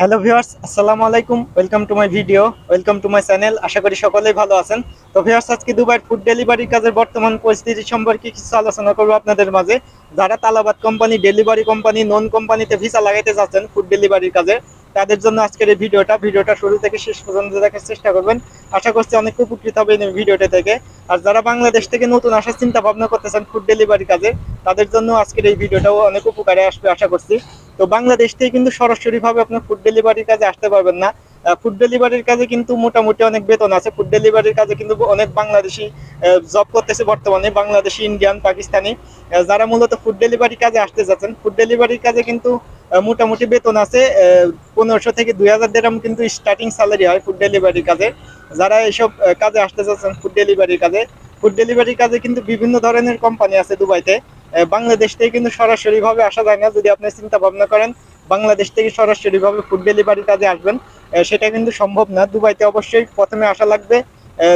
Hello viewers, আসসালামু আলাইকুম। Welcome to my video, welcome to my channel. আশা করি সকলেই ভালো আছেন। তো ভিউয়ার্স, আজকে দুবাইয়ের ফুড ডেলিভারি কাজের বর্তমান পরিস্থিতি সম্পর্কে কিছু আলোচনা করবো আপনাদের মাঝে। যারা তালাবাদ কোম্পানি, ডেলিভারি কোম্পানি, নন কোম্পানিতে ভিসা লাগাইতে যাচ্ছেন ফুড ডেলিভারির কাজে, তাদের জন্য আজকের এই ভিডিওটা শুরু থেকে শেষ পর্যন্ত দেখার চেষ্টা করবেন। আশা করছি অনেক উপকৃত হবেন এই ভিডিওটা থেকে। আর যারা বাংলাদেশ থেকে নতুন আসার চিন্তা ভাবনা করতেছেন ফুড ডেলিভারি কাজে, তাদের জন্য আজকের এই ভিডিওটাও অনেক উপকারে আসবে আশা করছি। তো বাংলাদেশ থেকে কিন্তু সরাসরি ভাবে আপনি ফুড ডেলিভারির কাজে আসতে পারবেন না। ফুড ডেলিভারির কাজে কিন্তু মোটামুটি অনেক বেতন আছে। ফুড ডেলিভারির কাজে কিন্তু অনেক বাংলাদেশি জব করতেছে বর্তমানে, বাংলাদেশি, ইন্ডিয়ান, পাকিস্তানি, যারা মূলত ফুড ডেলিভারি কাজে আসতে যাচ্ছেন। ফুড ডেলিভারির কাজে কিন্তু মোটামুটি বেতন আছে 1500 থেকে 2000 দিরহাম কিন্তু স্টার্টিং স্যালারি হয় ফুড ডেলিভারির কাজে। যারা এইসব কাজে আসতে যাচ্ছেন ফুড ডেলিভারির কাজে, ফুড ডেলিভারির কাজে কিন্তু বিভিন্ন ধরনের কোম্পানি আছে দুবাইতে। বাংলাদেশ থেকে কিন্তু সরাসরি ভাবে আসা যায় না। যদি আপনি চিন্তা ভাবনা করেন বাংলাদেশ থেকে সরাসরি ভাবে ফুড ডেলিভারি কাজে আসবেন, সেটা কিন্তু সম্ভব না। দুবাইতে অবশ্যই প্রথমে আসা লাগবে।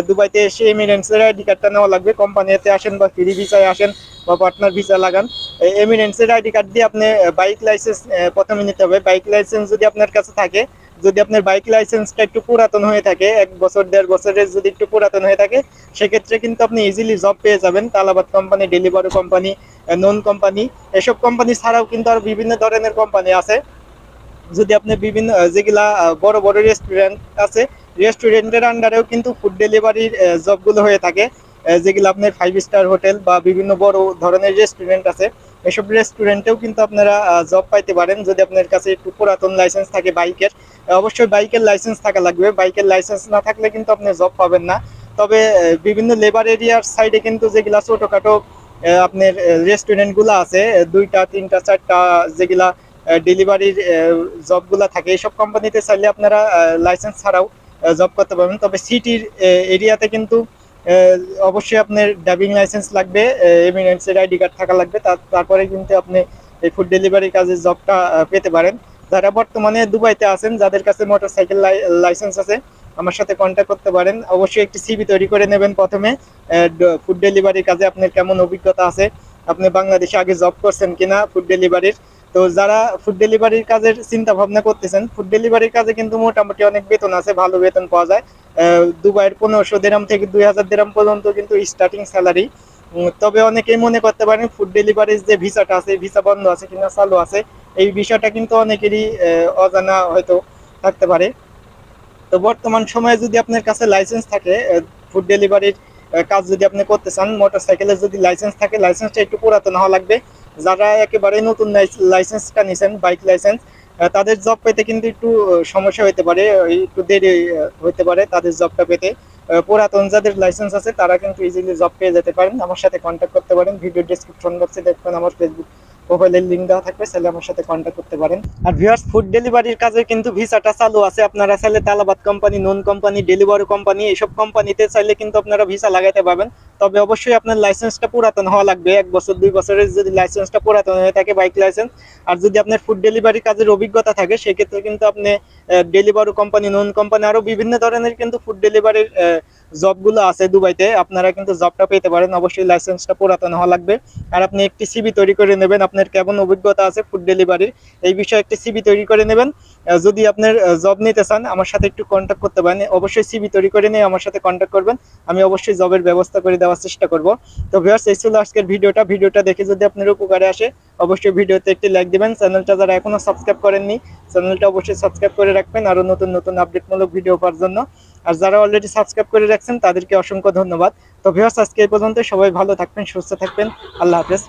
দুবাইতে এসে এমিরেন্টসের আইডি কার্ডটা নেওয়া লাগবে। কোম্পানিতে আসেন বা ফ্রি ভিসায় আসেন বা পার্টনার ভিসা লাগান, এমিরেন্টসের আইডি কার্ড দিয়ে আপনি বাইক লাইসেন্স প্রথমে নিতে হবে। বাইক লাইসেন্স যদি আপনার কাছে থাকে, যদি আপনার বাইক লাইসেন্সটা একটু পুরাতন হয়ে থাকে, 1 বছর 1.5 বছরের যদি একটু পুরাতন হয়ে থাকে, সেক্ষেত্রে কিন্তু আপনি ইজিলি জব পেয়ে যাবেন। তালাবাদ কোম্পানি, ডেলিভারি কোম্পানি, নন কোম্পানি, এসব কোম্পানি ছাড়াও কিন্তু আরো বিভিন্ন ধরনের কোম্পানি আছে। যদি আপনি বিভিন্ন যেগুলা বড় বড় রেস্টুরেন্ট আছে, রেস্টুরেন্টের আন্ডারেও কিন্তু ফুড ডেলিভারির জবগুলো হয়ে থাকে। যেগুলো আপনার 5 স্টার হোটেল বা বিভিন্ন বড় ধরনের রেস্টুরেন্ট আছে, এসব রেস্টুরেন্টেও কিন্তু আপনারা জব পাইতে পারেন যদি আপনার কাছে একটু পুরাতন লাইসেন্স থাকে বাইকের। অবশ্যই বাইকের লাইসেন্স থাকা লাগবে। বাইকের লাইসেন্স না থাকলে কিন্তু আপনি জব পাবেন না। তবে বিভিন্ন লেবার এরিয়ার সাইডে কিন্তু যেগুলা ছোটখাটো আপনার রেস্টুরেন্টগুলো আছে, 2টা 3টা 4টা, যেগুলা ডেলিভারির জবগুলো থাকে, এইসব কোম্পানিতে চাইলে আপনারা লাইসেন্স ছাড়াও জব করতে পারবেন। তবে সিটির এরিয়াতে কিন্তু অবশ্যই আপনার ড্রাইভিং লাইসেন্স লাগবে, এমিরেন্টসের আইডি কার্ড থাকা লাগবে। তারপরে কিন্তু আপনি এই ফুড ডেলিভারি কাজের জবটা পেতে পারেন। যারা বর্তমানে দুবাইতে আছেন, যাদের কাছে মোটরসাইকেল লাইসেন্স আছে, আমার সাথে কন্ট্যাক্ট করতে পারেন। অবশ্যই একটি সিভি তৈরি করে নেবেন প্রথমে। ফুড ডেলিভারির কাজে আপনার কেমন অভিজ্ঞতা আছে, আপনি বাংলাদেশে আগে জব করছেন কিনা ফুড ডেলিভারির। তো যারা ফুড ডেলিভারির কাজের চিন্তা ভাবনা করতেছেন, ফুড ডেলিভারির কাজে কিন্তু মোটামুটি অনেক বেতন আছে, ভালো বেতন পাওয়া যায়। দুবাইয়ের 1500 দিরহাম থেকে 2000 দিরহাম পর্যন্ত কিন্তু স্টার্টিং স্যালারি। তবে অনেকেই মনে করতে পারেন ফুড ডেলিভারির যে ভিসাটা আছে, ভিসা বন্ধ আছে কিনা চালু আছে, এই বিষয়টা কিন্তু অনেকেরই অজানা হয়তো থাকতে পারে। তো বর্তমান সময়ে যদি আপনার কাছে লাইসেন্স থাকে, ফুড ডেলিভারির কাজ যদি আপনি করতে চান, মোটরসাইকেলের যদি লাইসেন্স থাকে, লাইসেন্সটা একটু পুরাতন হওয়া লাগবে। যারা একেবারে নতুন লাইসেন্সটা নিছেন, বাইক লাইসেন্স, তাদের জব পেতে কিন্তু একটু সমস্যা হতে পারে, একটু দেরি হতে পারে তাদের জবটা পেতে। পুরাতন যাদের লাইসেন্স আছে তারা কিন্তু ইজিলি জব পেয়ে যেতে পারেন। আমার সাথে কন্ট্যাক্ট করতে পারেন। ভিডিও ডেসক্রিপশন বক্সে দেখবেন আমার ফেসবুক প্রোফাইলের লিঙ্ক দেওয়া থাকবে, চাইলে আমার সাথে কন্ট্যাক্ট করতে পারেন। আর ভিউয়ার্স, ফুড ডেলিভারির কাজে কিন্তু ভিসাটা চালু আছে। আপনারা চাইলে তালাবাদ কোম্পানি, নন কোম্পানি, ডেলিভারি কোম্পানি, এইসব কোম্পানিতে চাইলে কিন্তু আপনারা ভিসা লাগাইতে পারবেন। তবে অবশ্যই আপনার লাইসেন্সটা পুরাতন হওয়া লাগবে। 1 বছর 2 বছরের যদি লাইসেন্সটা পুরাতন হয়ে থাকে বাইক লাইসেন্স, আর যদি আপনার ফুড ডেলিভারি কাজের অভিজ্ঞতা থাকে, সেক্ষেত্রে কিন্তু আপনি ডেলিভারি কোম্পানি, নন কোম্পানি, আরো বিভিন্ন ধরনের কিন্তু ফুড ডেলিভারির জবগুলো আছে দুবাইতে, আপনারা কিন্তু জবটা পেতে পারেন। অবশ্যই লাইসেন্সটা পুরাতন হওয়া লাগবে। আর আপনি একটি সিভি তৈরি করে নেবেন, আপনার কেমন অভিজ্ঞতা আছে ফুড ডেলিভারির এই বিষয়ে একটি সিভি তৈরি করে নেবেন। যদি আপনার জব নিতে চান, আমার সাথে একটু কন্ট্যাক্ট করতে পারেন। অবশ্যই সিভি তৈরি করে নিয়ে আমার সাথে কন্ট্যাক্ট করবেন, আমি অবশ্যই জবের ব্যবস্থা করে দেওয়ার চেষ্টা করব। তো ভিউয়ার্স, এই ছিল আজকের ভিডিওটা দেখে যদি আপনার উপকারে আসে, অবশ্যই ভিডিওতে একটি লাইক দিবেন। চ্যানেলটা যারা এখনো সাবস্ক্রাইব করেননি, চ্যানেলটা অবশ্যই সাবস্ক্রাইব করে রাখবেন আরো নতুন নতুন আপডেটমূলক ভিডিও পাওয়ার জন্য। আর যারা অলরেডি সাবস্ক্রাইব করে রাখছেন তাদেরকে অসংখ্য ধন্যবাদ। তো ভিউয়ার্স, আজকে এই পর্যন্ত। সবাই ভালো থাকবেন, সুস্থ থাকবেন। আল্লাহ হাফেজ।